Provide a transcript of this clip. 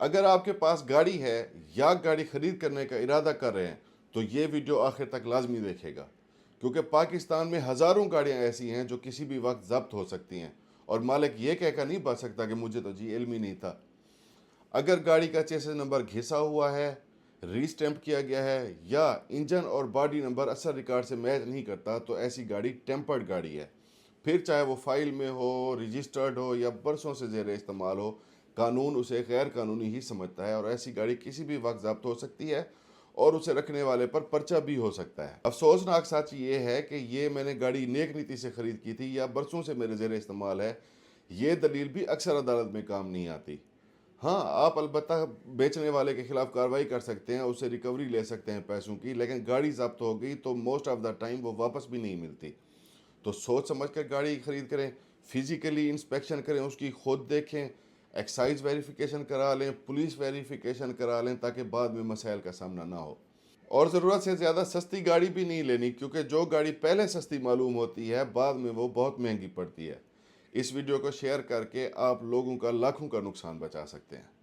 اگر آپ کے پاس گاڑی ہے یا گاڑی خرید کرنے کا ارادہ کر رہے ہیں تو یہ ویڈیو آخر تک لازمی دیکھے گا، کیونکہ پاکستان میں ہزاروں گاڑیاں ایسی ہیں جو کسی بھی وقت ضبط ہو سکتی ہیں اور مالک یہ کہہ کر نہیں بچ سکتا کہ مجھے تو علم ہی نہیں تھا۔ اگر گاڑی کا چیسس نمبر گھسا ہوا ہے، ری سٹیمپ کیا گیا ہے یا انجن اور باڈی نمبر اصل ریکارڈ سے میچ نہیں کرتا تو ایسی گاڑی ٹیمپرڈ گاڑی ہے، پھر چاہے وہ فائل میں ہو، رجسٹرڈ ہو یا برسوں سے زیر استعمال ہو، قانون اسے غیر قانونی ہی سمجھتا ہے اور ایسی گاڑی کسی بھی وقت ضبط ہو سکتی ہے اور اسے رکھنے والے پر پرچہ بھی ہو سکتا ہے۔ افسوسناک سچ یہ ہے کہ یہ میں نے گاڑی نیک نیتی سے خرید کی تھی یا برسوں سے میرے زیر استعمال ہے، یہ دلیل بھی اکثر عدالت میں کام نہیں آتی۔ ہاں، آپ البتہ بیچنے والے کے خلاف کارروائی کر سکتے ہیں، اسے ریکوری لے سکتے ہیں پیسوں کی، لیکن گاڑی ضبط ہو گئی تو موسٹ آف دا ٹائم وہ واپس بھی نہیں ملتی۔ تو سوچ سمجھ کر گاڑی خرید کریں، فزیکلی انسپیکشن کریں، اس کی خود دیکھیں، ایکسائز ویریفیکیشن کرا لیں، پولیس ویریفیکیشن کرا لیں تاکہ بعد میں مسائل کا سامنا نہ ہو۔ اور ضرورت سے زیادہ سستی گاڑی بھی نہیں لینی، کیونکہ جو گاڑی پہلے سستی معلوم ہوتی ہے بعد میں وہ بہت مہنگی پڑتی ہے۔ اس ویڈیو کو شیئر کر کے آپ لوگوں کا لاکھوں کا نقصان بچا سکتے ہیں۔